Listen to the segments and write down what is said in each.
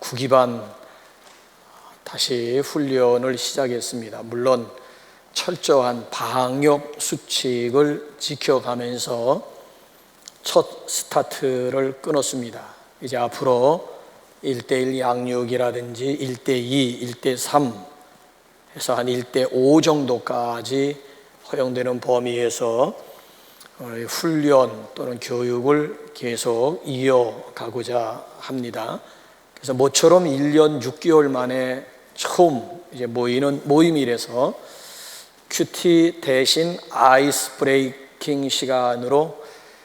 9기반 다시 훈련을 시작했습니다. 물론 철저한 방역 수칙을 지켜가면서 첫 스타트를 끊었습니다. 이제 앞으로 1:1 양육이라든지 1:2, 1:3 해서 한 1:5 정도까지 허용되는 범위에서 훈련 또는 교육을 계속 이어가고자 합니다. 그래서 모처럼 1년 6개월 만에 처음 이제 모이는 모임이라서 큐티 대신 아이스 브레이킹 시간으로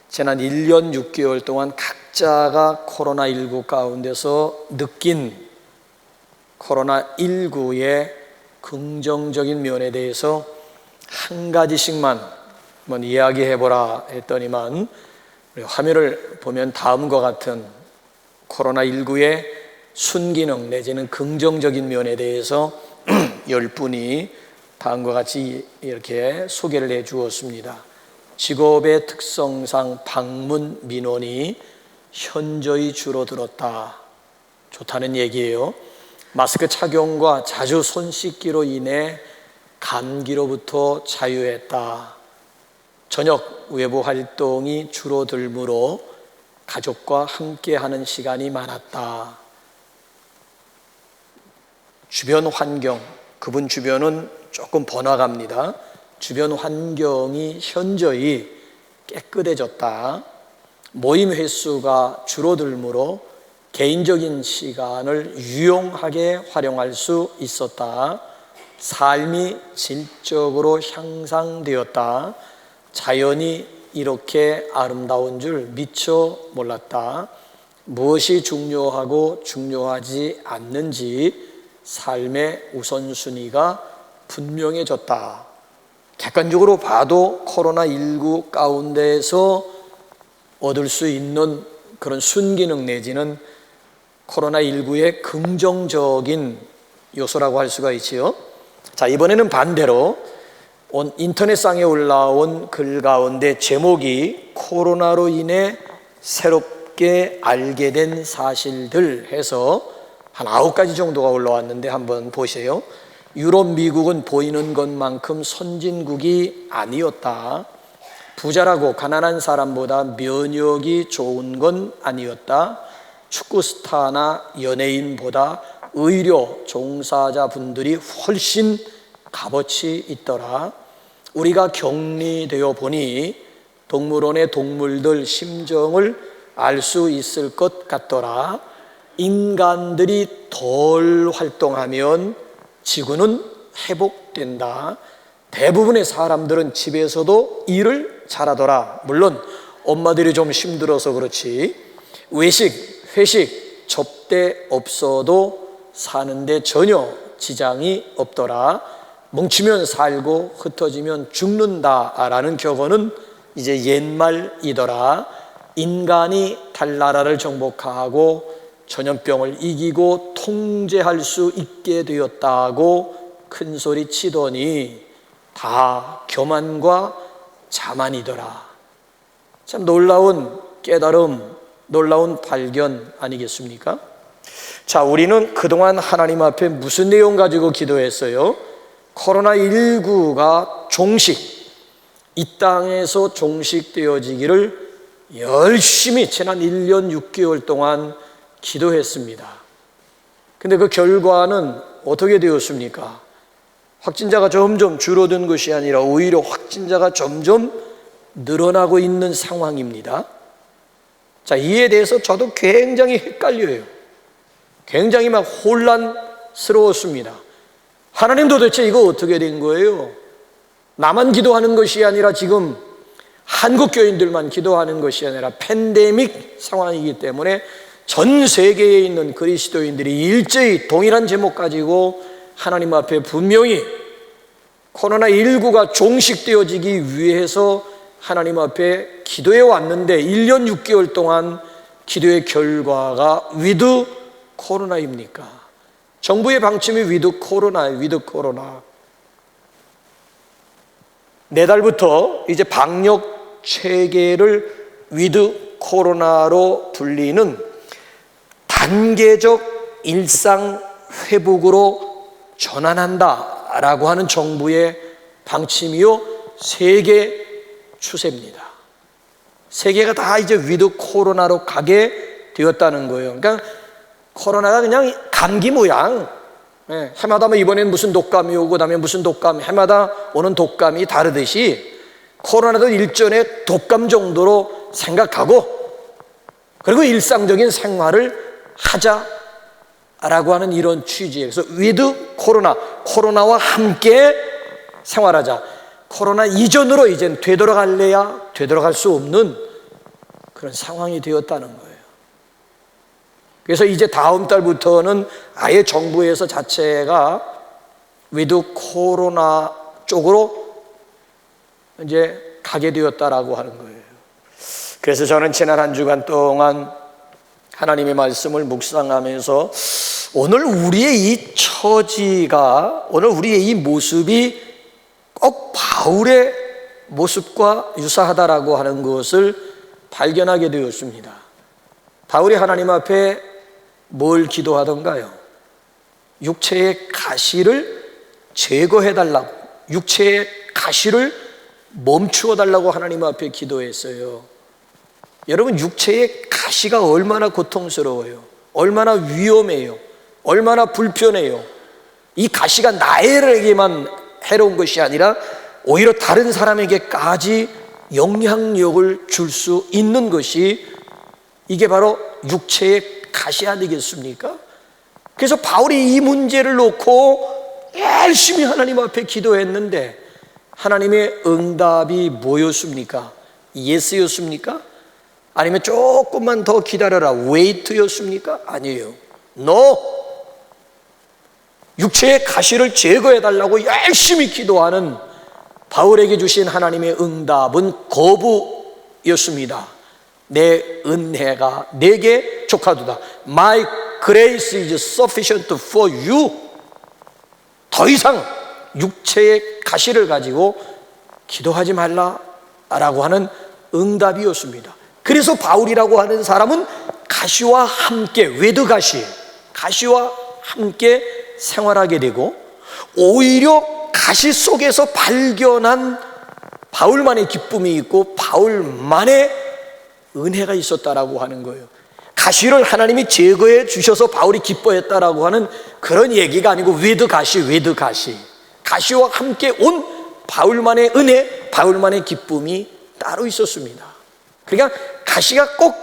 지난 1년 6개월 동안 각자가 코로나19 가운데서 느낀 코로나19의 긍정적인 면에 대해서 한 가지씩만 한번 이야기해보라 했더니만 화면을 보면 다음과 같은 코로나19의 순기능 내지는 긍정적인 면에 대해서 10분이 다음과 같이 이렇게 소개를 해 주었습니다. 직업의 특성상 방문 민원이 현저히 줄어들었다. 좋다는 얘기예요. 마스크 착용과 자주 손 씻기로 인해 감기로부터 자유했다. 저녁 외부 활동이 줄어들므로 가족과 함께하는 시간이 많았다. 주변 환경, 그분 주변은 조금 번화가입니다. 주변 환경이 현저히 깨끗해졌다. 모임 횟수가 줄어들므로 개인적인 시간을 유용하게 활용할 수 있었다. 삶이 질적으로 향상되었다. 자연이 이렇게 아름다운 줄 미처 몰랐다. 무엇이 중요하고 중요하지 않는지 삶의 우선순위가 분명해졌다. 객관적으로 봐도 코로나19 가운데에서 얻을 수 있는 그런 순기능 내지는 코로나19의 긍정적인 요소라고 할 수가 있지요. 자, 이번에는 반대로 인터넷상에 올라온 글 가운데 제목이 코로나로 인해 새롭게 알게 된 사실들 해서 한 9가지 정도가 올라왔는데 한번 보세요. 유럽, 미국은 보이는 것만큼 선진국이 아니었다. 부자라고 가난한 사람보다 면역이 좋은 건 아니었다. 축구 스타나 연예인보다 의료 종사자분들이 훨씬 값어치 있더라. 우리가 격리되어 보니 동물원의 동물들 심정을 알 수 있을 것 같더라. 인간들이 덜 활동하면 지구는 회복된다. 대부분의 사람들은 집에서도 일을 잘하더라. 물론 엄마들이 좀 힘들어서 그렇지. 외식, 회식, 접대 없어도 사는데 전혀 지장이 없더라. 뭉치면 살고 흩어지면 죽는다라는 격언은 이제 옛말이더라. 인간이 달나라를 정복하고 전염병을 이기고 통제할 수 있게 되었다고 큰 소리 치더니 다 교만과 자만이더라. 참 놀라운 깨달음, 놀라운 발견 아니겠습니까? 자, 우리는 그동안 하나님 앞에 무슨 내용 가지고 기도했어요? 코로나19가 이 땅에서 종식되어지기를 열심히 지난 1년 6개월 동안 기도했습니다. 근데 그 결과는 어떻게 되었습니까? 확진자가 점점 줄어든 것이 아니라 오히려 확진자가 점점 늘어나고 있는 상황입니다. 자, 이에 대해서 저도 굉장히 헷갈려요. 굉장히 막 혼란스러웠습니다. 하나님 도대체 이거 어떻게 된 거예요? 나만 기도하는 것이 아니라 지금 한국 교인들만 기도하는 것이 아니라 팬데믹 상황이기 때문에 전 세계에 있는 그리스도인들이 일제히 동일한 제목 가지고 하나님 앞에 분명히 코로나19가 종식되어지기 위해서 하나님 앞에 기도해 왔는데 1년 6개월 동안 기도의 결과가 위드 코로나입니까? 정부의 방침이 위드 코로나. 내달부터 이제 방역 체계를 위드 코로나로 불리는 단계적 일상 회복으로 전환한다라고 하는 정부의 방침이요, 세계 추세입니다. 세계가 다 이제 위드 코로나로 가게 되었다는 거예요. 그러니까 코로나가 그냥 감기 모양, 해마다 뭐 이번엔 무슨 독감이 오고 그다음에 무슨 독감, 해마다 오는 독감이 다르듯이 코로나도 일전의 독감 정도로 생각하고 그리고 일상적인 생활을 하자라고 하는 이런 취지예요. 그래서 위드 코로나, 코로나와 함께 생활하자. 코로나 이전으로 이젠 되돌아갈래야 되돌아갈 수 없는 그런 상황이 되었다는 거예요. 그래서 이제 다음 달부터는 아예 정부에서 자체가 위드 코로나 쪽으로 이제 가게 되었다라고 하는 거예요. 그래서 저는 지난 한 주간 동안 하나님의 말씀을 묵상하면서 오늘 우리의 이 처지가, 오늘 우리의 이 모습이 꼭 바울의 모습과 유사하다라고 하는 것을 발견하게 되었습니다. 바울이 하나님 앞에 뭘 기도하던가요? 육체의 가시를 제거해달라고, 육체의 가시를 멈추어달라고 하나님 앞에 기도했어요. 여러분, 육체의 가시가 얼마나 고통스러워요. 얼마나 위험해요. 얼마나 불편해요. 이 가시가 나에게만 해로운 것이 아니라 오히려 다른 사람에게까지 영향력을 줄 수 있는 것이 이게 바로 육체의 가시 아니겠습니까? 그래서 바울이 이 문제를 놓고 열심히 하나님 앞에 기도했는데 하나님의 응답이 뭐였습니까? 예스였습니까? 아니면 조금만 더 기다려라, 웨이트였습니까? 아니에요. No! 육체의 가시를 제거해달라고 열심히 기도하는 바울에게 주신 하나님의 응답은 거부였습니다. 내 은혜가 내게 족하도다. My grace is sufficient for you. 더 이상 육체의 가시를 가지고 기도하지 말라라고 하는 응답이었습니다. 그래서 바울이라고 하는 사람은 가시와 함께, 외드 가시, 가시와 함께 생활하게 되고 오히려 가시 속에서 발견한 바울만의 기쁨이 있고 바울만의 은혜가 있었다라고 하는 거예요. 가시를 하나님이 제거해 주셔서 바울이 기뻐했다라고 하는 그런 얘기가 아니고 외드 가시, 외드 가시, 가시와 함께 온 바울만의 은혜, 바울만의 기쁨이 따로 있었습니다. 그러니까 가시가 꼭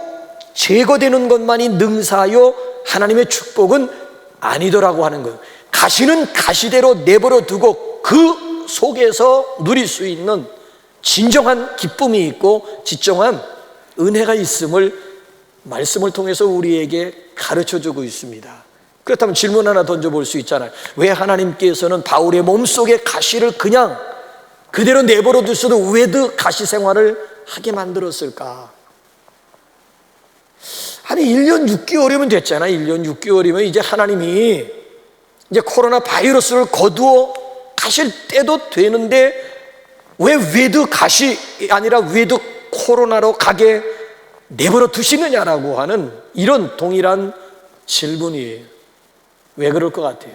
제거되는 것만이 능사요 하나님의 축복은 아니더라고 하는 거예요. 가시는 가시대로 내버려 두고 그 속에서 누릴 수 있는 진정한 기쁨이 있고 진정한 은혜가 있음을 말씀을 통해서 우리에게 가르쳐주고 있습니다. 그렇다면 질문 하나 던져볼 수 있잖아요. 왜 하나님께서는 바울의 몸속에 가시를 그냥 그대로 내버려 두셔도 외드 가시 생활을 하게 만들었을까? 아니 1년 6개월이면 됐잖아. 1년 6개월이면 이제 하나님이 이제 코로나 바이러스를 거두어 가실 때도 되는데 왜 외드 가시 아니라 외드 코로나로 가게 내버려 두시느냐라고 하는 이런 동일한 질문이에요. 왜 그럴 것 같아요?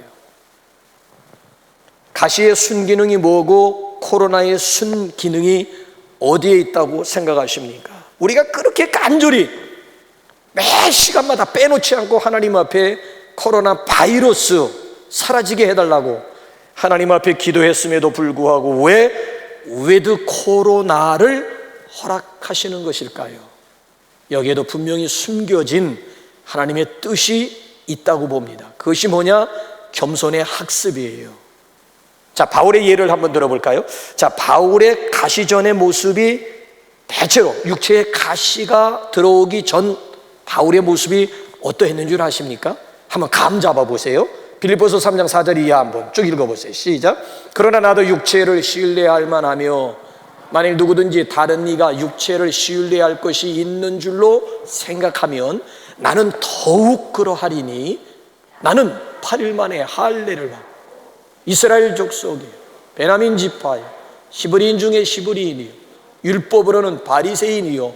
가시의 순기능이 뭐고 코로나의 순기능이 어디에 있다고 생각하십니까? 우리가 그렇게 간절히 매 시간마다 빼놓지 않고 하나님 앞에 코로나 바이러스 사라지게 해달라고 하나님 앞에 기도했음에도 불구하고 왜 외드 코로나를 허락하시는 것일까요? 여기에도 분명히 숨겨진 하나님의 뜻이 있다고 봅니다. 그것이 뭐냐? 겸손의 학습이에요. 자, 바울의 예를 한번 들어볼까요? 자, 바울의 가시전의 모습이 대체로 육체의 가시가 들어오기 전 바울의 모습이 어떠했는 줄 아십니까? 한번 감 잡아보세요. 빌립보서 3장 4절 이하 한번 쭉 읽어보세요. 시작. 그러나 나도 육체를 신뢰할 만하며 만일 누구든지 다른 이가 육체를 신뢰할 것이 있는 줄로 생각하면 나는 더욱 그러하리니 나는 8일 만에 할례를 받고 이스라엘 족속이요 베냐민 지파요 히브리인 중에 히브리인이요 율법으로는 바리새인이요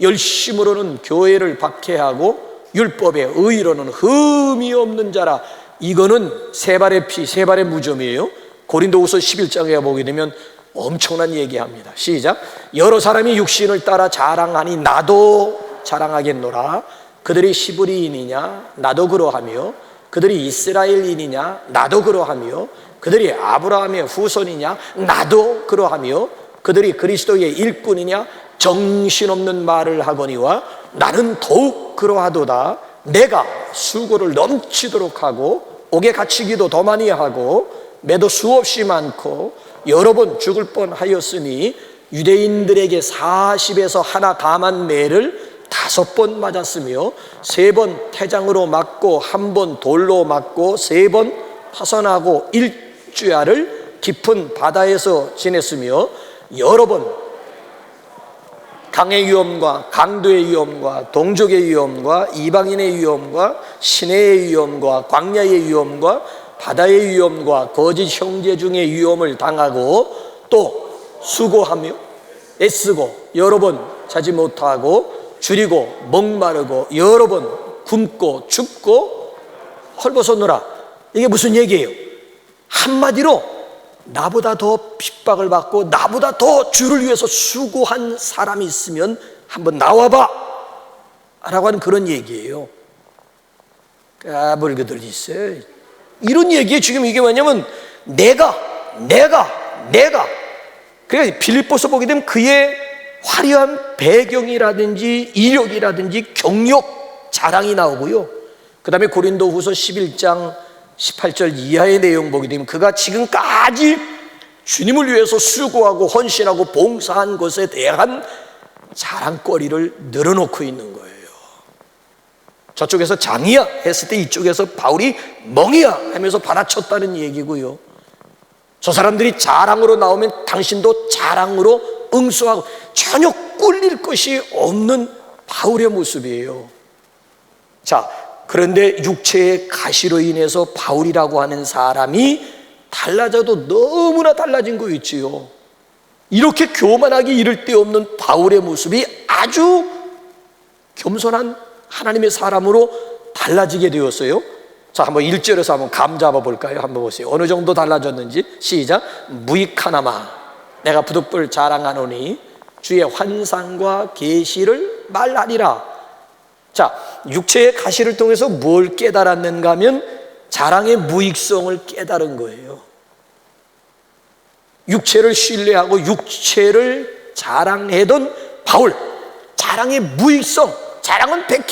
열심으로는 교회를 박해하고 율법에 의로는 흠이 없는 자라. 이거는 세 발의 피, 세 발의 무좀이에요. 고린도후서 11장에 보게 되면 엄청난 얘기합니다. 시작. 여러 사람이 육신을 따라 자랑하니 나도 자랑하겠노라. 그들이 시브리인이냐 나도 그러하며, 그들이 이스라엘인이냐 나도 그러하며, 그들이 아브라함의 후손이냐 나도 그러하며, 그들이 그리스도의 일꾼이냐 정신없는 말을 하거니와 나는 더욱 그러하도다. 내가 수고를 넘치도록 하고 옥에 갇히기도 더 많이 하고 매도 수없이 많고 여러 번 죽을 뻔하였으니 유대인들에게 40에서 하나 감한 매를 5번 맞았으며 3번 태장으로 맞고 1번 돌로 맞고 3번 파선하고 일주야를 깊은 바다에서 지냈으며 여러 번 강의 위험과 강도의 위험과 동족의 위험과 이방인의 위험과 시내의 위험과 광야의 위험과 바다의 위험과 거짓 형제 중의 위험을 당하고 또 수고하며 애쓰고 여러 번 자지 못하고 줄이고 목마르고 여러 번 굶고 춥고 헐벗었노라. 이게 무슨 얘기예요? 한마디로 나보다 더 핍박을 받고 나보다 더 주를 위해서 수고한 사람이 있으면 한번 나와봐 라고 하는 그런 얘기예요. 까불거들 있어요. 이런 얘기에 지금 이게 뭐냐면 내가 그래서 빌립보서 보게 되면 그의 화려한 배경이라든지 이력이라든지 경력 자랑이 나오고요. 그 다음에 고린도후서 11장 18절 이하의 내용 보게 되면 그가 지금까지 주님을 위해서 수고하고 헌신하고 봉사한 것에 대한 자랑거리를 늘어놓고 있는 거예요. 저쪽에서 장이야 했을 때 이쪽에서 바울이 멍이야 하면서 받아쳤다는 얘기고요. 저 사람들이 자랑으로 나오면 당신도 자랑으로 응수하고 전혀 꿀릴 것이 없는 바울의 모습이에요. 자, 그런데 육체의 가시로 인해서 바울이라고 하는 사람이 달라져도 너무나 달라진 거 있지요. 이렇게 교만하기 이를 데 없는 바울의 모습이 아주 겸손한 하나님의 사람으로 달라지게 되었어요. 자, 한번 1절에서 한번 감 잡아 볼까요? 한번 보세요. 어느 정도 달라졌는지. 시작. 무익하나마 내가 부득불 자랑하노니 주의 환상과 계시를 말하리라. 자, 육체의 가시를 통해서 뭘 깨달았는가 하면 자랑의 무익성을 깨달은 거예요. 육체를 신뢰하고 육체를 자랑하던 바울, 자랑의 무익성, 자랑은 백해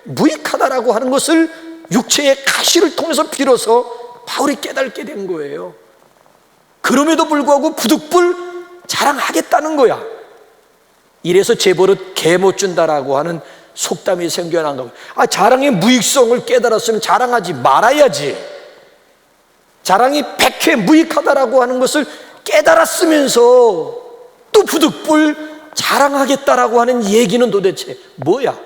무익하다라고 하는 것을 육체의 가시를 통해서 비로소 바울이 깨닫게 된 거예요. 그럼에도 불구하고 부득불 자랑하겠다는 거야. 이래서 재벌은 개 못 준다라고 하는 속담이 생겨난 겁니다. 자랑의 무익성을 깨달았으면 자랑하지 말아야지. 자랑이 백해 무익하다라고 하는 것을 깨달았으면서 또 부득불 자랑하겠다라고 하는 얘기는 도대체 뭐야?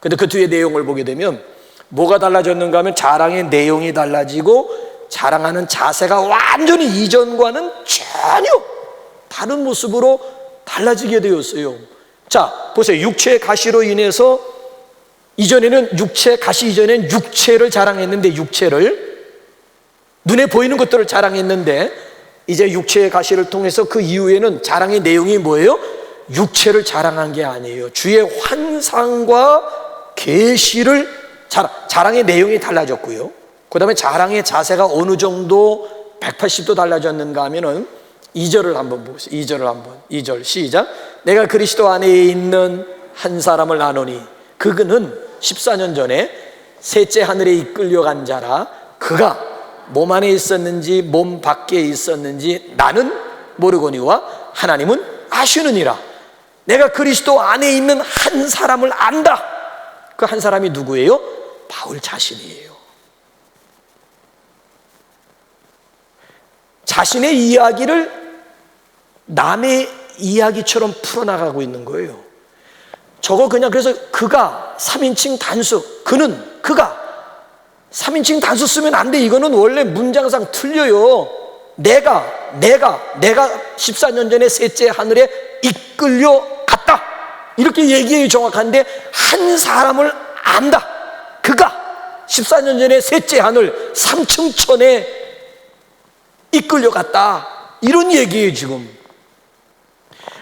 근데 그 뒤에 내용을 보게 되면 뭐가 달라졌는가 하면 자랑의 내용이 달라지고 자랑하는 자세가 완전히 이전과는 전혀 다른 모습으로 달라지게 되었어요. 자, 보세요. 육체의 가시로 인해서 이전에는 육체 가시 이전엔 육체를 자랑했는데 육체를 눈에 보이는 것들을 자랑했는데 이제 육체의 가시를 통해서 그 이후에는 자랑의 내용이 뭐예요? 육체를 자랑한 게 아니에요. 주의 환상과 계시를 자랑의 내용이 달라졌고요. 그 다음에 자랑의 자세가 어느 정도 180도 달라졌는가 하면은 2절을 한번 보세요. 2절 시작. 내가 그리스도 안에 있는 한 사람을 아노니 그는 14년 전에 셋째 하늘에 이끌려간 자라. 그가 몸 안에 있었는지 몸 밖에 있었는지 나는 모르거니와 하나님은 아시느니라. 내가 그리스도 안에 있는 한 사람을 안다. 그 한 사람이 누구예요? 바울 자신이에요. 자신의 이야기를 남의 이야기처럼 풀어나가고 있는 거예요. 저거 그냥 그래서 그가 3인칭 단수, 그가 3인칭 단수 쓰면 안 돼. 이거는 원래 문장상 틀려요. 내가 14년 전에 셋째 하늘에 이끌려 갔다. 이렇게 얘기해야 정확한데 한 사람을 안다. 14년 전에 셋째 하늘 3층 천에 이끌려갔다, 이런 얘기예요 지금.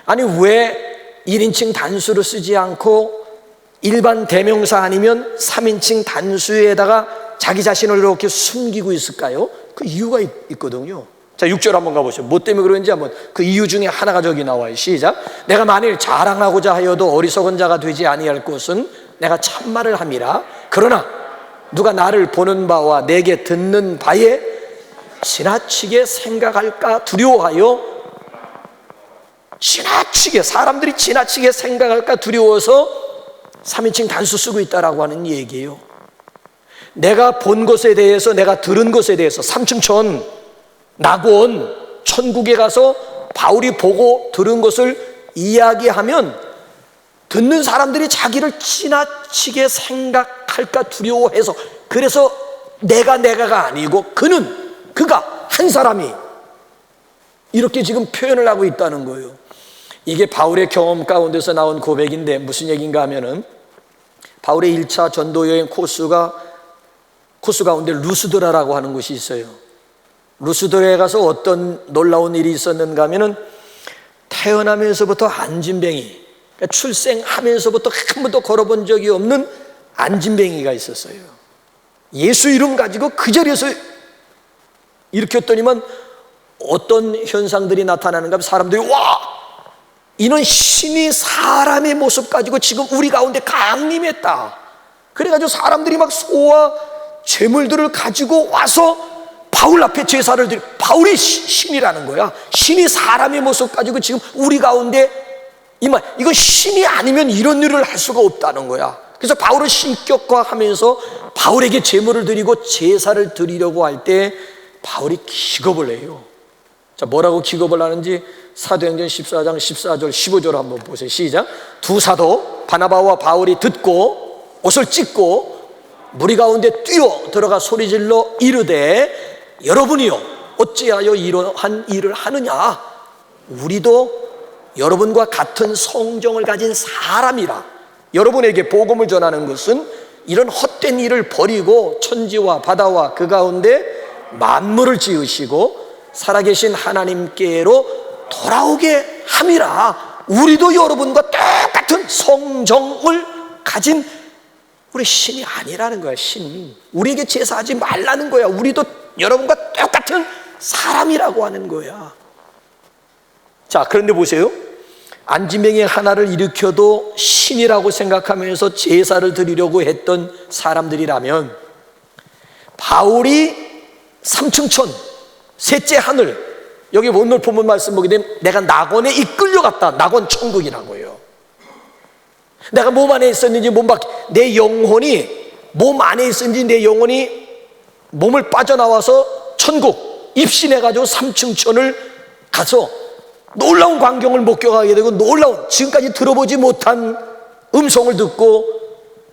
아니 왜 1인칭 단수를 쓰지 않고 일반 대명사 아니면 3인칭 단수에다가 자기 자신을 이렇게 숨기고 있을까요? 그 이유가 있거든요. 자, 6절 한번 가보시죠. 뭐 때문에 그런지 한번, 그 이유 중에 하나가 저기 나와요. 시작. 내가 만일 자랑하고자 하여도 어리석은 자가 되지 아니할 것은 내가 참말을 함이라. 그러나 누가 나를 보는 바와 내게 듣는 바에 지나치게 생각할까 두려워하여, 지나치게, 사람들이 지나치게 생각할까 두려워서 3인칭 단수 쓰고 있다라고 하는 얘기예요. 내가 본 것에 대해서, 내가 들은 것에 대해서, 3층 천, 낙원, 천국에 가서 바울이 보고 들은 것을 이야기하면 듣는 사람들이 자기를 지나치게 생각할까 두려워해서, 그래서 내가가 아니고 그가 한 사람이 이렇게 지금 표현을 하고 있다는 거예요. 이게 바울의 경험 가운데서 나온 고백인데 무슨 얘기인가 하면은, 바울의 1차 전도 여행 코스 가운데 루스드라라고 하는 곳이 있어요. 루스드라에 가서 어떤 놀라운 일이 있었는가 하면은, 태어나면서부터 안진뱅이, 그러니까 출생하면서부터 한 번도 걸어본 적이 없는 안진뱅이가 있었어요. 예수 이름 가지고 그 자리에서 일으켰더니만 어떤 현상들이 나타나는가 하면, 사람들이 와, 이는 신이 사람의 모습 가지고 지금 우리 가운데 강림했다. 그래가지고 사람들이 막 소와 재물들을 가지고 와서 바울 앞에 제사를 드리고, 바울이 신이라는 거야. 신이 사람의 모습 가지고 지금 우리 가운데 이건 신이 아니면 이런 일을 할 수가 없다는 거야. 그래서 바울을 신격화하면서 바울에게 제물을 드리고 제사를 드리려고 할 때 바울이 기겁을 해요. 자, 뭐라고 기겁을 하는지 사도행전 14장 14절 15절 한번 보세요. 시작. 두 사도 바나바와 바울이 듣고 옷을 찢고 무리 가운데 뛰어 들어가 소리질러 이르되, 여러분이요 어찌하여 이러한 일을 하느냐? 우리도 여러분과 같은 성정을 가진 사람이라. 여러분에게 복음을 전하는 것은 이런 헛된 일을 버리고 천지와 바다와 그 가운데 만물을 지으시고 살아계신 하나님께로 돌아오게 함이라. 우리도 여러분과 똑같은 성정을 가진 우리 신이 아니라는 거야. 신, 우리에게 제사하지 말라는 거야. 우리도 여러분과 똑같은 사람이라고 하는 거야. 자, 그런데 보세요. 안진뱅이 하나를 일으켜도 신이라고 생각하면서 제사를 드리려고 했던 사람들이라면, 바울이 3층 천, 셋째 하늘, 여기 오늘 본문 말씀 보게 되면 내가 낙원에 이끌려갔다. 낙원 천국이라고요. 내가 몸 안에 있었는지 몸 밖에, 내 영혼이 몸 안에 있었는지 내 영혼이 몸을 빠져나와서 천국 입신해가지고 3층 천을 가서 놀라운 광경을 목격하게 되고, 놀라운, 지금까지 들어보지 못한 음성을 듣고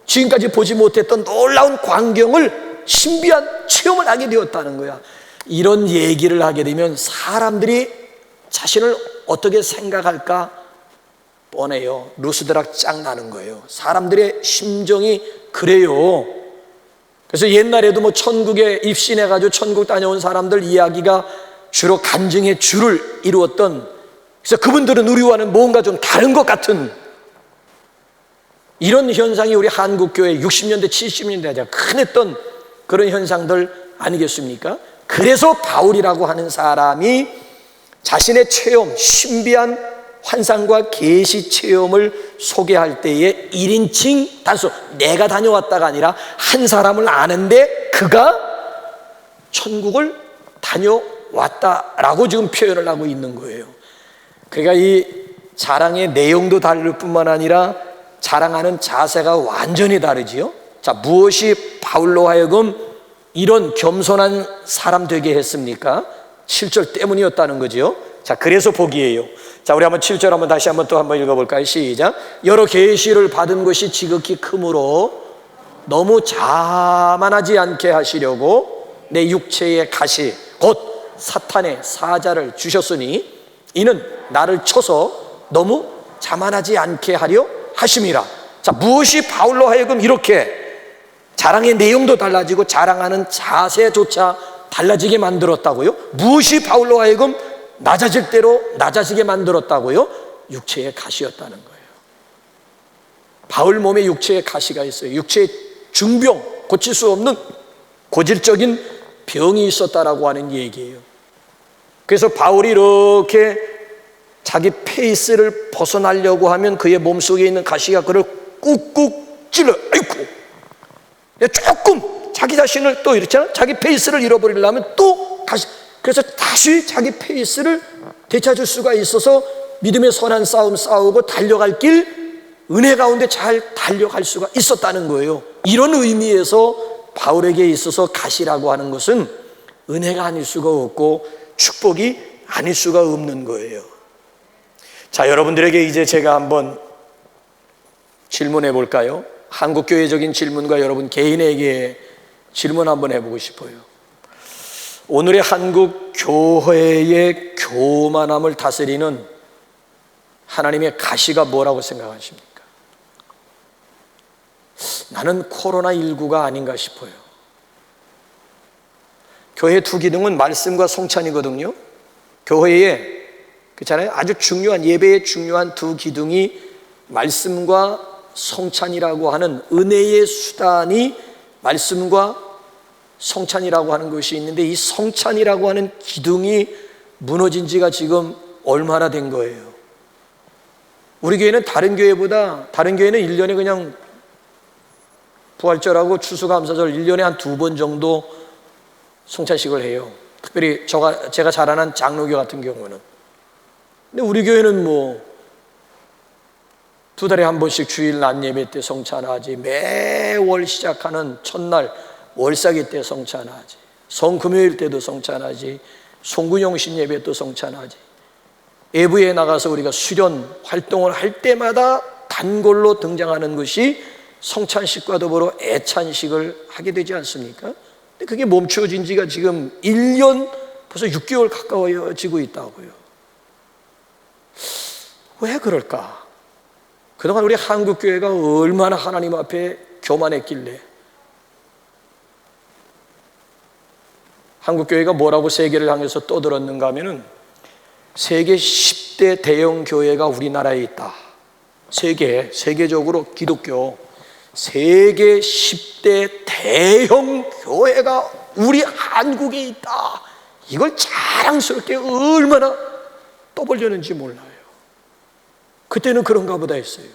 지금까지 보지 못했던 놀라운 광경을, 신비한 체험을 하게 되었다는 거야. 이런 얘기를 하게 되면 사람들이 자신을 어떻게 생각할까 뻔해요. 루스드락 짱 나는 거예요. 사람들의 심정이 그래요. 그래서 옛날에도 뭐 천국에 입신해가지고 천국 다녀온 사람들 이야기가 주로 간증의 주를 이루었던, 그래서 그분들은 우리와는 뭔가 좀 다른 것 같은 이런 현상이 우리 한국교회 60년대 70년대에 큰 했던 그런 현상들 아니겠습니까? 그래서 바울이라고 하는 사람이 자신의 체험, 신비한 환상과 계시 체험을 소개할 때에 1인칭 단수, 내가 다녀왔다가 아니라 한 사람을 아는데 그가 천국을 다녀왔다라고 지금 표현을 하고 있는 거예요. 그러니까 이 자랑의 내용도 다를 뿐만 아니라 자랑하는 자세가 완전히 다르지요. 자, 무엇이 바울로 하여금 이런 겸손한 사람 되게 했습니까? 7절 때문이었다는 거죠. 자, 그래서 복이에요. 자, 우리 한번 7절 한번 다시 한번 또 한번 읽어볼까요? 시작. 여러 계시를 받은 것이 지극히 크므로 너무 자만하지 않게 하시려고 내 육체의 가시 곧 사탄의 사자를 주셨으니 이는 나를 쳐서 너무 자만하지 않게 하려 하심이라. 자, 무엇이 바울로 하여금 이렇게 자랑의 내용도 달라지고 자랑하는 자세조차 달라지게 만들었다고요? 무엇이 바울로 하여금 낮아질 대로 낮아지게 만들었다고요? 육체의 가시였다는 거예요. 바울 몸에 육체의 가시가 있어요. 육체의 중병, 고칠 수 없는 고질적인 병이 있었다라고 하는 얘기예요. 그래서 바울이 이렇게 자기 페이스를 벗어나려고 하면 그의 몸속에 있는 가시가 그를 꾹꾹 찔러. 아이고, 조금 자기 자신을 또 이렇잖아. 자기 페이스를 잃어버리려면 또 다시, 그래서 다시 자기 페이스를 되찾을 수가 있어서 믿음의 선한 싸움 싸우고 달려갈 길, 은혜 가운데 잘 달려갈 수가 있었다는 거예요. 이런 의미에서 바울에게 있어서 가시라고 하는 것은 은혜가 아닐 수가 없고 축복이 아닐 수가 없는 거예요. 자, 여러분들에게 이제 제가 한번 질문해 볼까요? 한국교회적인 질문과 여러분 개인에게 질문 한번 해보고 싶어요. 오늘의 한국 교회의 교만함을 다스리는 하나님의 가시가 뭐라고 생각하십니까? 나는 코로나19가 아닌가 싶어요. 교회 두 기둥은 말씀과 성찬이거든요. 교회에 그렇잖아요. 아주 중요한, 예배의 중요한 두 기둥이 말씀과 성찬이라고 하는 은혜의 수단이 말씀과 성찬이라고 하는 것이 있는데, 이 성찬이라고 하는 기둥이 무너진 지가 지금 얼마나 된 거예요. 우리 교회는 다른 교회는 1년에 그냥 부활절하고 추수감사절 1년에 한 2번 정도 성찬식을 해요. 특별히 제가 잘 아는 장로교 같은 경우는. 근데 우리 교회는 뭐 2달에 한 번씩 주일 낮 예배 때 성찬하지, 매월 시작하는 첫날 월사기 때 성찬하지, 성금요일 때도 성찬하지, 송구영신 예배 또 성찬하지, 외부에 나가서 우리가 수련 활동을 할 때마다 단골로 등장하는 것이 성찬식과 더불어 애찬식을 하게 되지 않습니까? 근데 그게 멈춰진 지가 지금 1년 벌써 6개월 가까워지고 있다고요. 왜 그럴까? 그동안 우리 한국교회가 얼마나 하나님 앞에 교만했길래, 한국교회가 뭐라고 세계를 향해서 떠들었는가 하면은 세계 10대 대형 교회가 우리나라에 있다. 세계적으로 기독교 세계 10대 대형 교회가 우리 한국에 있다. 이걸 자랑스럽게 얼마나 떠벌렸는지 몰라요. 그때는 그런가 보다 했어요.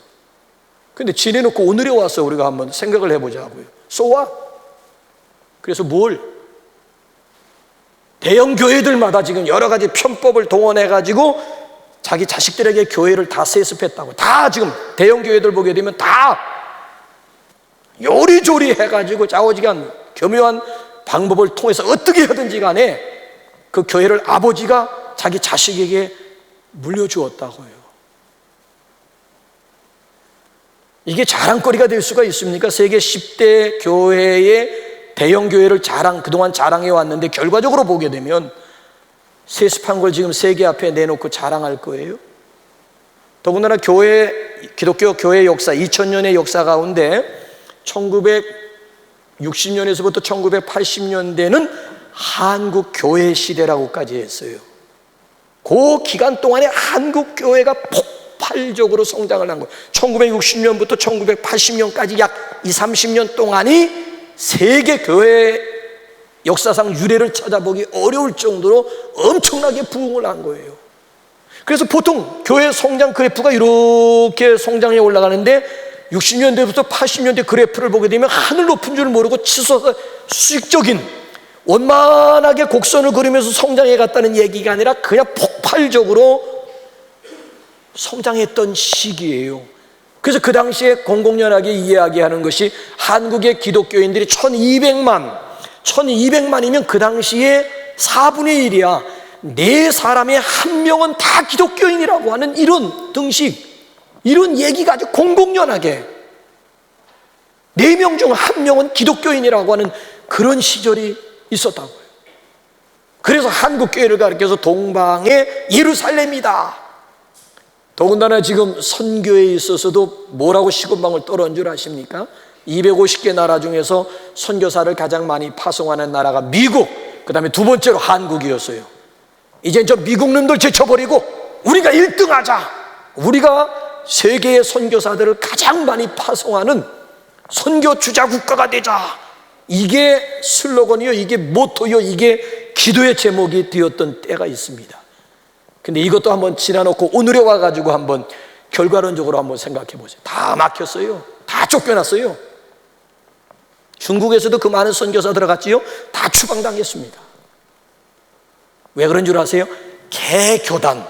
근데 지내놓고 오늘에 와서 우리가 한번 생각을 해보자고요. So what? 그래서 대형 교회들마다 지금 여러 가지 편법을 동원해가지고 자기 자식들에게 교회를 다 세습했다고. 다 지금 대형 교회들 보게 되면 다 요리조리 해가지고 좌우지간 교묘한 방법을 통해서 어떻게 하든지 간에 그 교회를 아버지가 자기 자식에게 물려주었다고요. 이게 자랑거리가 될 수가 있습니까? 세계 10대 교회의 대형 교회를 그동안 자랑해 왔는데 결과적으로 보게 되면 세습한 걸 지금 세계 앞에 내놓고 자랑할 거예요. 더군다나 기독교 교회 역사, 2000년의 역사 가운데 1960년에서부터 1980년대는 한국 교회 시대라고까지 했어요. 그 기간 동안에 한국 교회가 폭발적으로 성장을 한 거예요. 1960년부터 1980년까지 약 20-30년 동안이 세계 교회 역사상 유례를 찾아보기 어려울 정도로 엄청나게 부흥을 한 거예요. 그래서 보통 교회 성장 그래프가 이렇게 성장해 올라가는데 60년대부터 80년대 그래프를 보게 되면 하늘 높은 줄 모르고 치솟아 수직적인 원만하게 곡선을 그리면서 성장해 갔다는 얘기가 아니라 그냥 폭발적으로 성장했던 시기예요. 그래서 그 당시에 공공연하게 이야기하는 것이 한국의 기독교인들이 1200만이면 그 당시에 4분의 1이야. 4사람의 1명은 다 기독교인이라고 하는 이런 등식, 이런 얘기가 아주 공공연하게 4명 중 1명은 기독교인이라고 하는 그런 시절이 있었다고요. 그래서 한국교회를 가리켜서 동방의 예루살렘이다. 더군다나 지금 선교에 있어서도 뭐라고 시금방을 떨어진 줄 아십니까? 250개 나라 중에서 선교사를 가장 많이 파송하는 나라가 미국, 그 다음에 두 번째로 한국이었어요. 이젠 저 미국 놈들 제쳐버리고 우리가 1등 하자. 우리가 세계의 선교사들을 가장 많이 파송하는 선교 주자 국가가 되자. 이게 슬로건이요, 이게 모토요, 이게 기도의 제목이 되었던 때가 있습니다. 근데 이것도 한번 지나놓고 오늘에 와가지고 한번 결과론적으로 한번 생각해 보세요. 다 막혔어요. 다 쫓겨났어요. 중국에서도 그 많은 선교사 들어갔지요. 다 추방당했습니다. 왜 그런 줄 아세요? 개교단,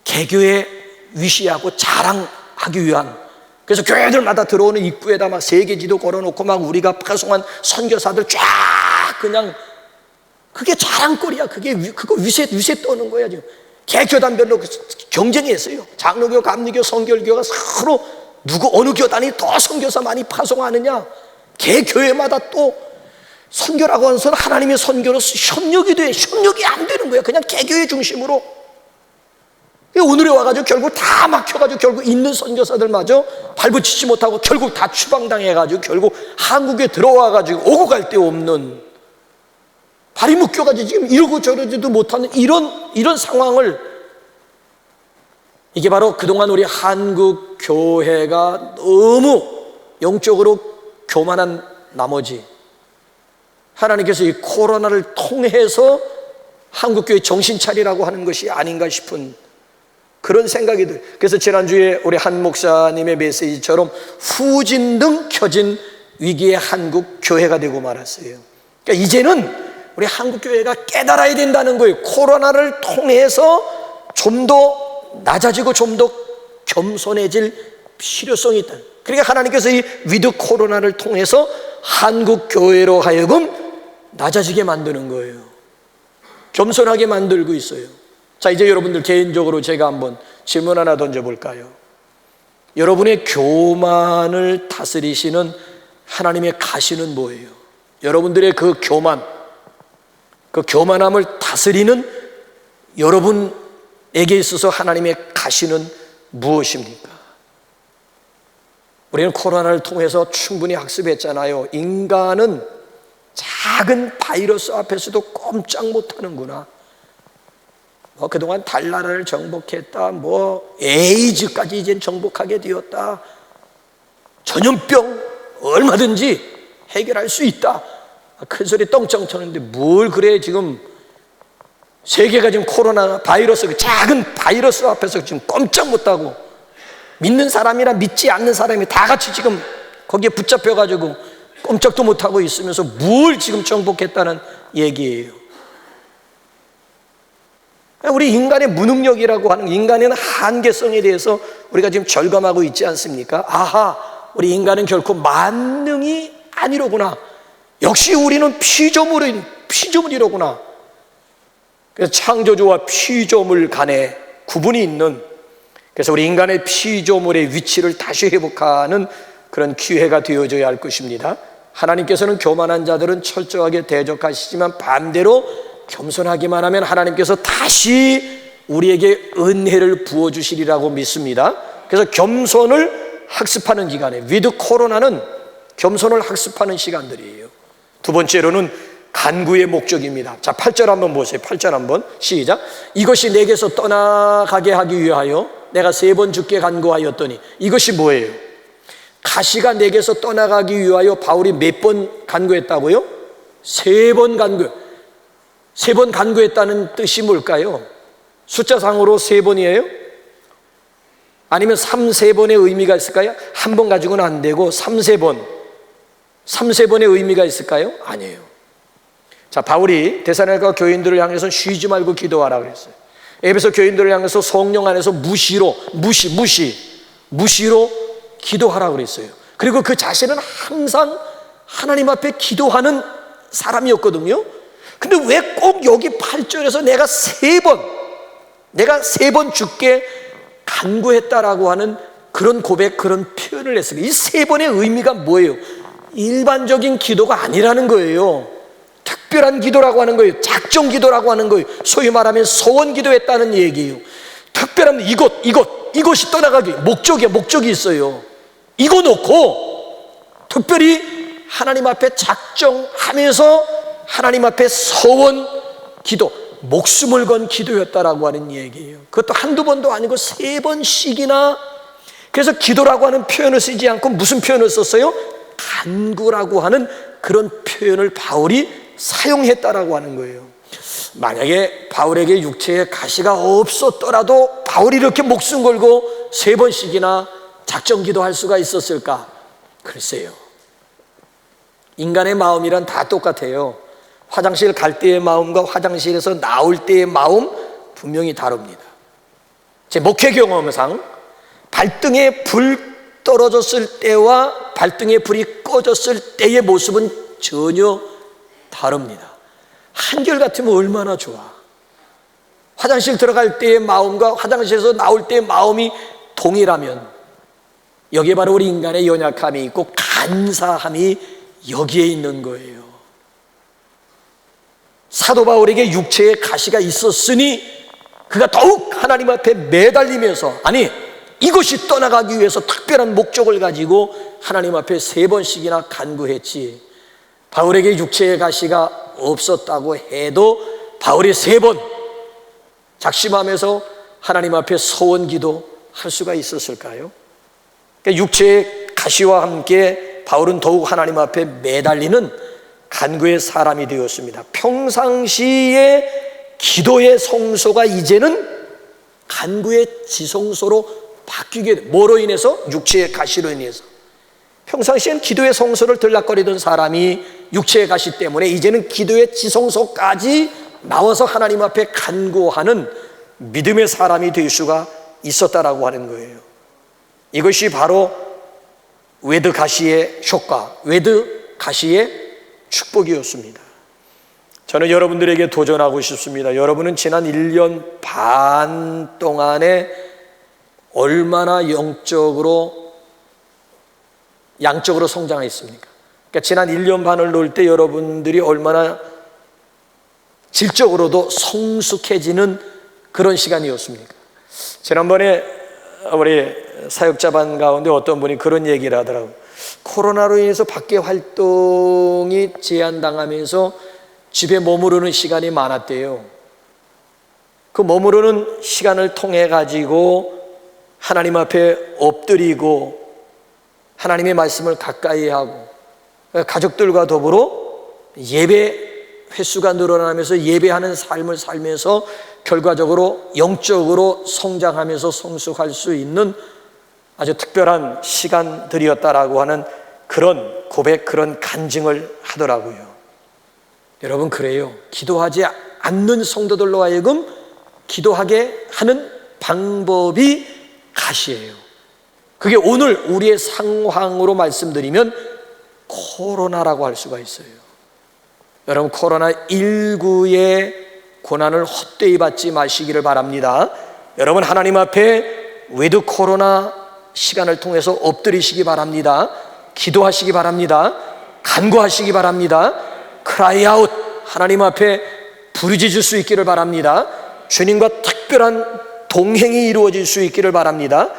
개교에 위시하고 자랑하기 위한, 그래서 교회들마다 들어오는 입구에다 막 세계지도 걸어놓고 막 우리가 파송한 선교사들 쫙 그냥, 그게 자랑거리야. 그거 위세 떠는 거야 지금. 개교단별로 경쟁이 했어요. 장로교, 감리교, 성결교가 서로 어느 교단이 더 선교사 많이 파송하느냐. 개교회마다 또 선교라고 하는 하나님의 선교로 협력이 돼. 협력이 안 되는 거야. 그냥 개교회 중심으로. 오늘에 와가지고 결국 다 막혀가지고 결국 있는 선교사들마저 발붙이지 못하고 결국 다 추방당해가지고 결국 한국에 들어와가지고 오고 갈 데 없는, 발이 묶여가지고 지금 이러고 저러지도 못하는 이런 상황을, 이게 바로 그동안 우리 한국 교회가 너무 영적으로 교만한 나머지 하나님께서 이 코로나를 통해서 한국교회 정신 차리라고 하는 것이 아닌가 싶은 그런 생각이 들어요. 그래서 지난주에 우리 한 목사님의 메시지처럼 후진등 켜진 위기의 한국 교회가 되고 말았어요. 그러니까 이제는 우리 한국교회가 깨달아야 된다는 거예요. 코로나를 통해서 좀 더 낮아지고 좀 더 겸손해질 필요성이 있다. 그러니까 하나님께서 이 위드 코로나를 통해서 한국교회로 하여금 낮아지게 만드는 거예요. 겸손하게 만들고 있어요. 자, 이제 여러분들 개인적으로 제가 한번 질문 하나 던져볼까요? 여러분의 교만을 다스리시는 하나님의 가시는 뭐예요? 여러분들의 그 교만함을 다스리는 여러분에게 있어서 하나님의 가시는 무엇입니까? 우리는 코로나를 통해서 충분히 학습했잖아요. 인간은 작은 바이러스 앞에서도 꼼짝 못하는구나. 그동안 달나라를 정복했다, 에이즈까지 이젠 정복하게 되었다, 전염병 얼마든지 해결할 수 있다, 큰 소리 떵쩍 쳐는데 뭘 그래. 지금 세계가 지금 코로나 바이러스, 그 작은 바이러스 앞에서 지금 꼼짝 못하고, 믿는 사람이나 믿지 않는 사람이 다 같이 지금 거기에 붙잡혀가지고 꼼짝도 못하고 있으면서 뭘 지금 정복했다는 얘기예요. 우리 인간의 무능력이라고 하는, 인간의 한계성에 대해서 우리가 지금 절감하고 있지 않습니까? 아하, 우리 인간은 결코 만능이 아니로구나. 역시 우리는 피조물이로구나. 그래서 창조주와 피조물 간에 구분이 있는, 그래서 우리 인간의 피조물의 위치를 다시 회복하는 그런 기회가 되어져야 할 것입니다. 하나님께서는 교만한 자들은 철저하게 대적하시지만 반대로 겸손하기만 하면 하나님께서 다시 우리에게 은혜를 부어주시리라고 믿습니다. 그래서 겸손을 학습하는 기간에, 위드 코로나는 겸손을 학습하는 시간들이에요. 두 번째로는 간구의 목적입니다. 자, 8절 한번 보세요. 8절 한번 시작. 이것이 내게서 떠나가게 하기 위하여 내가 3번 주께 간구하였더니, 이것이 뭐예요? 가시가 내게서 떠나가기 위하여 바울이 몇 번 간구했다고요? 3번 간구. 3번 간구했다는 뜻이 뭘까요? 숫자상으로 3번이에요? 아니면 3번의 의미가 있을까요? 한 번 가지고는 안 되고 3번의 의미가 있을까요? 아니에요. 자, 바울이 데살로니가 교인들을 향해서 쉬지 말고 기도하라 그랬어요. 에베소 교인들을 향해서 성령 안에서 무시로 기도하라 그랬어요. 그리고 그 자신은 항상 하나님 앞에 기도하는 사람이었거든요. 근데 왜 꼭 여기 8절에서 내가 3번 주께 간구했다라고 하는 그런 고백, 그런 표현을 했습니다. 이 3번의 의미가 뭐예요? 일반적인 기도가 아니라는 거예요. 특별한 기도라고 하는 거예요. 작정 기도라고 하는 거예요. 소위 말하면 소원 기도했다는 얘기예요. 특별한 이것이 떠나가기 목적이 있어요. 이거 놓고 특별히 하나님 앞에 작정하면서 하나님 앞에 서원 기도, 목숨을 건 기도였다라고 하는 얘기예요. 그것도 한두 번도 아니고 3번씩이나. 그래서 기도라고 하는 표현을 쓰지 않고 무슨 표현을 썼어요? 간구라고 하는 그런 표현을 바울이 사용했다라고 하는 거예요. 만약에 바울에게 육체에 가시가 없었더라도 바울이 이렇게 목숨 걸고 3번씩이나 작정 기도할 수가 있었을까? 글쎄요. 인간의 마음이란 다 똑같아요. 화장실 갈 때의 마음과 화장실에서 나올 때의 마음 분명히 다릅니다. 제 목회 경험상 발등에 불 떨어졌을 때와 발등에 불이 꺼졌을 때의 모습은 전혀 다릅니다. 한결같으면 얼마나 좋아. 화장실 들어갈 때의 마음과 화장실에서 나올 때의 마음이 동일하면, 여기에 바로 우리 인간의 연약함이 있고 간사함이 여기에 있는 거예요. 사도 바울에게 육체에 가시가 있었으니 그가 더욱 하나님 앞에 매달리면서, 아니 이것이 떠나가기 위해서 특별한 목적을 가지고 하나님 앞에 3번씩이나 간구했지. 바울에게 육체의 가시가 없었다고 해도 바울이 3번 작심하면서 하나님 앞에 서원 기도할 수가 있었을까요? 그러니까 육체의 가시와 함께 바울은 더욱 하나님 앞에 매달리는 간구의 사람이 되었습니다. 평상시의 기도의 성소가 이제는 간구의 지성소로 바뀌게, 뭐로 인해서? 육체의 가시로 인해서. 평상시엔 기도의 성소를 들락거리던 사람이 육체의 가시 때문에 이제는 기도의 지성소까지 나와서 하나님 앞에 간구하는 믿음의 사람이 될 수가 있었다라고 하는 거예요. 이것이 바로 외드 가시의 효과, 외드 가시의 축복이었습니다. 저는 여러분들에게 도전하고 싶습니다. 여러분은 지난 1년 반 동안에 얼마나 양적으로 성장했습니까? 그러니까 지난 1년 반을 놓을 때 여러분들이 얼마나 질적으로도 성숙해지는 그런 시간이었습니까? 지난번에 우리 사역자반 가운데 어떤 분이 그런 얘기를 하더라고요. 코로나로 인해서 밖에 활동이 제한당하면서 집에 머무르는 시간이 많았대요. 그 머무르는 시간을 통해 가지고 하나님 앞에 엎드리고 하나님의 말씀을 가까이 하고 가족들과 더불어 예배 횟수가 늘어나면서 예배하는 삶을 살면서 결과적으로 영적으로 성장하면서 성숙할 수 있는 아주 특별한 시간들이었다라고 하는 그런 고백, 그런 간증을 하더라고요. 여러분, 그래요. 기도하지 않는 성도들로 하여금 기도하게 하는 방법이 가시예요. 그게 오늘 우리의 상황으로 말씀드리면 코로나라고 할 수가 있어요. 여러분, 코로나19의 고난을 헛되이 받지 마시기를 바랍니다. 여러분, 하나님 앞에 외드 코로나 시간을 통해서 엎드리시기 바랍니다. 기도하시기 바랍니다. 간구하시기 바랍니다. 크라이 아웃, 하나님 앞에 부르짖을 수 있기를 바랍니다. 주님과 특별한 동행이 이루어질 수 있기를 바랍니다.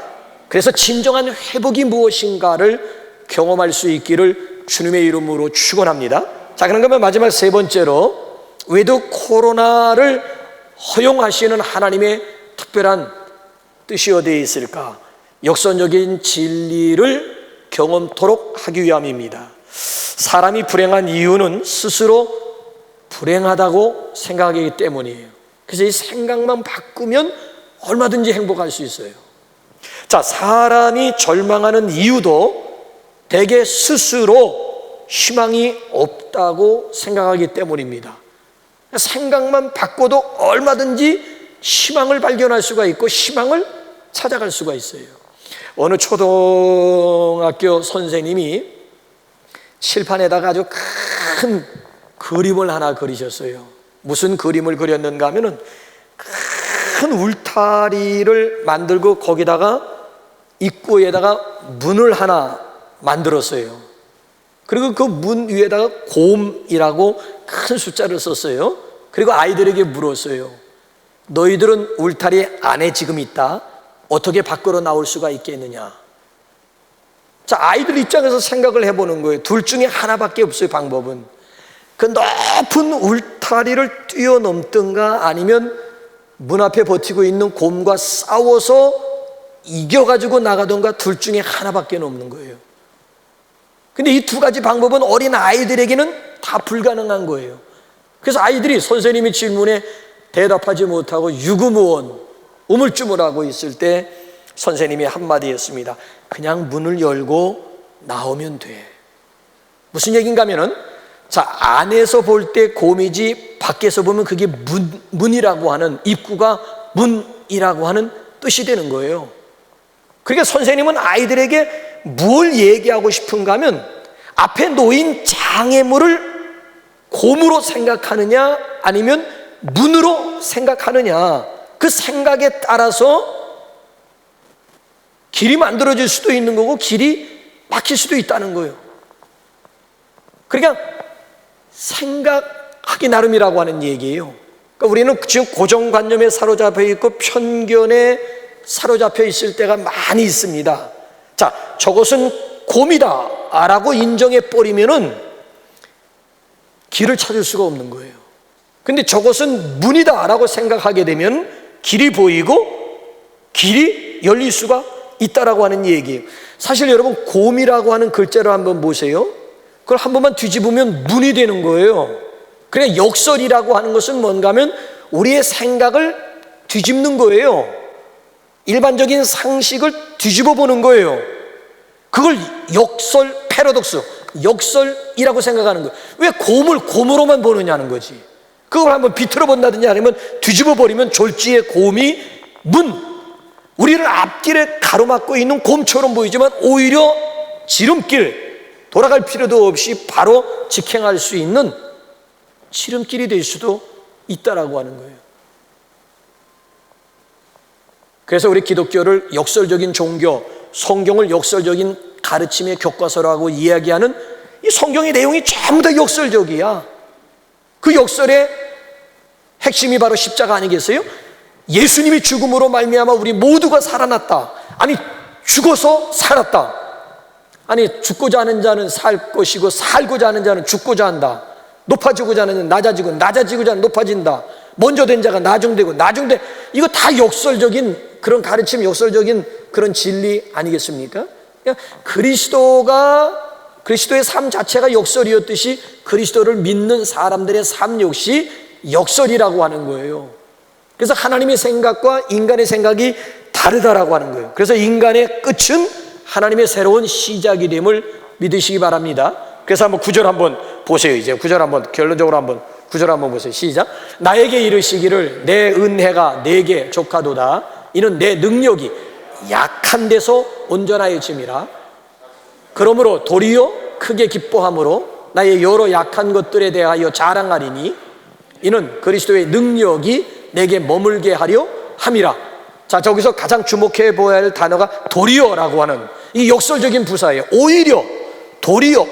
그래서 진정한 회복이 무엇인가를 경험할 수 있기를 주님의 이름으로 축원합니다. 자, 그런가 마지막 3번째로 외도 코로나를 허용하시는 하나님의 특별한 뜻이 어디에 있을까? 역선적인 진리를 경험토록 하기 위함입니다. 사람이 불행한 이유는 스스로 불행하다고 생각하기 때문이에요. 그래서 이 생각만 바꾸면 얼마든지 행복할 수 있어요. 자, 사람이 절망하는 이유도 대개 스스로 희망이 없다고 생각하기 때문입니다. 생각만 바꿔도 얼마든지 희망을 발견할 수가 있고 희망을 찾아갈 수가 있어요. 어느 초등학교 선생님이 칠판에다가 아주 큰 그림을 하나 그리셨어요. 무슨 그림을 그렸는가 하면은 큰 울타리를 만들고 거기다가 입구에다가 문을 하나 만들었어요. 그리고 그 문 위에다가 곰이라고 큰 숫자를 썼어요. 그리고 아이들에게 물었어요. 너희들은 울타리 안에 지금 있다. 어떻게 밖으로 나올 수가 있겠느냐? 자, 아이들 입장에서 생각을 해보는 거예요. 둘 중에 하나밖에 없어요, 방법은. 그 높은 울타리를 뛰어넘든가 아니면 문 앞에 버티고 있는 곰과 싸워서 이겨가지고 나가던가 둘 중에 하나밖에 없는 거예요. 근데 이 두 가지 방법은 어린 아이들에게는 다 불가능한 거예요. 그래서 아이들이 선생님의 질문에 대답하지 못하고 유구무원, 우물쭈물하고 있을 때 선생님이 한마디 했습니다. 그냥 문을 열고 나오면 돼. 무슨 얘기인가 하면은, 자, 안에서 볼 때 곰이지 밖에서 보면 그게 문이라고 하는, 입구가 문이라고 하는 뜻이 되는 거예요. 그러니까 선생님은 아이들에게 뭘 얘기하고 싶은가 하면 앞에 놓인 장애물을 곰으로 생각하느냐 아니면 문으로 생각하느냐, 그 생각에 따라서 길이 만들어질 수도 있는 거고 길이 막힐 수도 있다는 거예요. 그러니까 생각하기 나름이라고 하는 얘기예요. 그러니까 우리는 지금 고정관념에 사로잡혀 있고 편견에 사로잡혀 있을 때가 많이 있습니다. 자, 저것은 곰이다 라고 인정해 버리면은 길을 찾을 수가 없는 거예요. 근데 저것은 문이다 라고 생각하게 되면 길이 보이고 길이 열릴 수가 있다라고 하는 얘기예요. 사실 여러분, 곰이라고 하는 글자를 한번 보세요. 그걸 한 번만 뒤집으면 문이 되는 거예요. 그러니까 역설이라고 하는 것은 뭔가 하면 우리의 생각을 뒤집는 거예요. 일반적인 상식을 뒤집어 보는 거예요. 그걸 역설, 패러독스, 역설이라고 생각하는 거예요. 왜 곰을 곰으로만 보느냐는 거지. 그걸 한번 비틀어 본다든지 아니면 뒤집어 버리면 졸지의 곰이 문, 우리를 앞길에 가로막고 있는 곰처럼 보이지만 오히려 지름길, 돌아갈 필요도 없이 바로 직행할 수 있는 지름길이 될 수도 있다라고 하는 거예요. 그래서 우리 기독교를 역설적인 종교, 성경을 역설적인 가르침의 교과서라고 이야기하는 이 성경의 내용이 전부 다 역설적이야. 그 역설의 핵심이 바로 십자가 아니겠어요? 예수님이 죽음으로 말미암아 우리 모두가 살아났다. 아니, 죽어서 살았다. 아니, 죽고자 하는 자는 살 것이고 살고자 하는 자는 죽고자 한다. 높아지고자 하는 자는 낮아지고 낮아지고자 하는 높아진다. 먼저 된 자가 나중되고 나중돼. 이거 다 역설적인 그런 가르침, 역설적인 그런 진리 아니겠습니까? 그러니까 그리스도의 삶 자체가 역설이었듯이 그리스도를 믿는 사람들의 삶 역시 역설이라고 하는 거예요. 그래서 하나님의 생각과 인간의 생각이 다르다라고 하는 거예요. 그래서 인간의 끝은 하나님의 새로운 시작이 됨을 믿으시기 바랍니다. 그래서 한번 9절 한번 보세요. 이제 9절 한번 결론적으로 한번 9절 한번 보세요. 시작. 나에게 이르시기를 내 은혜가 내게 족하도다. 이는 내 능력이 약한 데서 온전하여짐이라. 그러므로 도리어 크게 기뻐함으로 나의 여러 약한 것들에 대하여 자랑하리니 이는 그리스도의 능력이 내게 머물게 하려 함이라. 자, 저기서 가장 주목해 보아야 할 단어가 도리어라고 하는 이 역설적인 부사예요. 오히려, 도리어,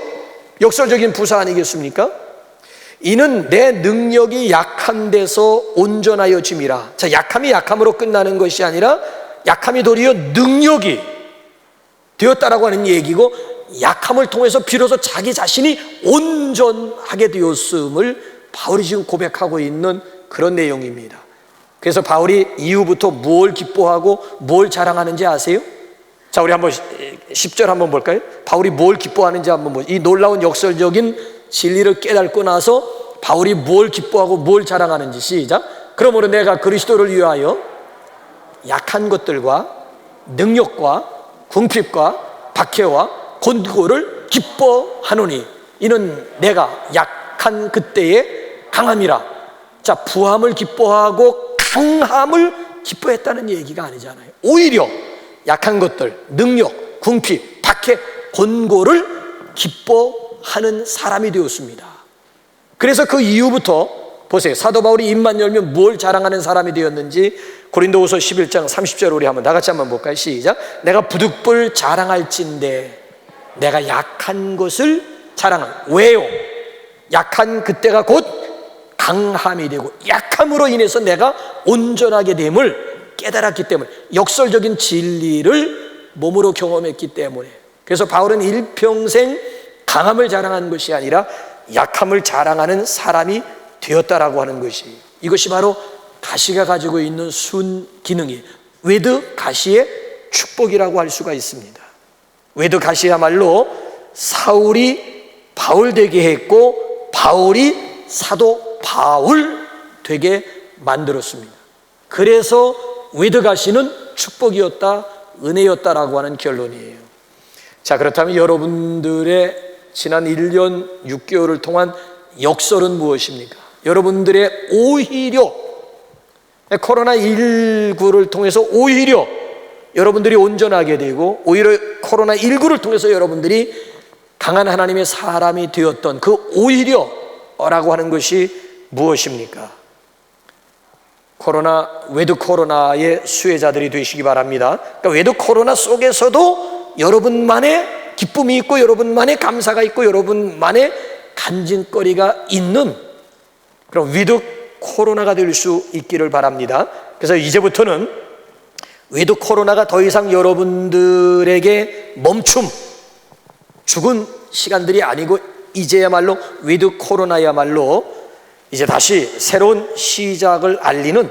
역설적인 부사 아니겠습니까? 이는 내 능력이 약한 데서 온전하여짐이라. 자, 약함이 약함으로 끝나는 것이 아니라 약함이 도리어 능력이 되었다라고 하는 얘기고, 약함을 통해서 비로소 자기 자신이 온전하게 되었음을 바울이 지금 고백하고 있는 그런 내용입니다. 그래서 바울이 이후부터 뭘 기뻐하고 뭘 자랑하는지 아세요? 자, 우리 한번 10절 한번 볼까요? 바울이 뭘 기뻐하는지 한번 보죠. 이 놀라운 역설적인 진리를 깨닫고 나서 바울이 뭘 기뻐하고 뭘 자랑하는지. 시작. 그러므로 내가 그리스도를 위하여 약한 것들과 능력과 궁핍과 박해와 곤고를 기뻐하노니 이는 내가 약한 그때의 강함이라. 자, 부함을 기뻐하고 강함을 기뻐했다는 얘기가 아니잖아요. 오히려 약한 것들, 능력, 궁핍, 박해, 곤고를 기뻐하는 사람이 되었습니다. 그래서 그 이후부터 보세요. 사도 바울이 입만 열면 뭘 자랑하는 사람이 되었는지 고린도후서 11장 30절 우리 한번 다 같이 한번 볼까요? 시작. 내가 부득불 자랑할진대 내가 약한 것을 자랑한. 왜요? 약한 그때가 곧 강함이 되고 약함으로 인해서 내가 온전하게 됨을 깨달았기 때문에, 역설적인 진리를 몸으로 경험했기 때문에. 그래서 바울은 일평생 강함을 자랑한 것이 아니라 약함을 자랑하는 사람이 되었다라고 하는 것이, 이것이 바로 가시가 가지고 있는 순 기능이 외드 가시의 축복이라고 할 수가 있습니다. 외드 가시야말로 사울이 바울 되게 했고 바울이 사도 바울 되게 만들었습니다. 그래서 외드 가시는 축복이었다, 은혜였다라고 하는 결론이에요. 자, 그렇다면 여러분들의 지난 1년 6개월을 통한 역설은 무엇입니까? 여러분들의 오히려 코로나19를 통해서 오히려 여러분들이 온전하게 되고, 오히려 코로나19를 통해서 여러분들이 강한 하나님의 사람이 되었던 그 오히려라고 하는 것이 무엇입니까? 외드 코로나의 수혜자들이 되시기 바랍니다. 그러니까 외드 코로나 속에서도 여러분만의 기쁨이 있고, 여러분만의 감사가 있고, 여러분만의 간증거리가 있는 그런 위드 코로나가 될 수 있기를 바랍니다. 그래서 이제부터는 위드 코로나가 더 이상 여러분들에게 죽은 시간들이 아니고, 이제야말로 위드 코로나야말로 이제 다시 새로운 시작을 알리는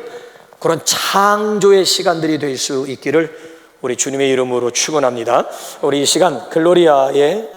그런 창조의 시간들이 될 수 있기를 우리 주님의 이름으로 축원합니다. 우리 이 시간 글로리아의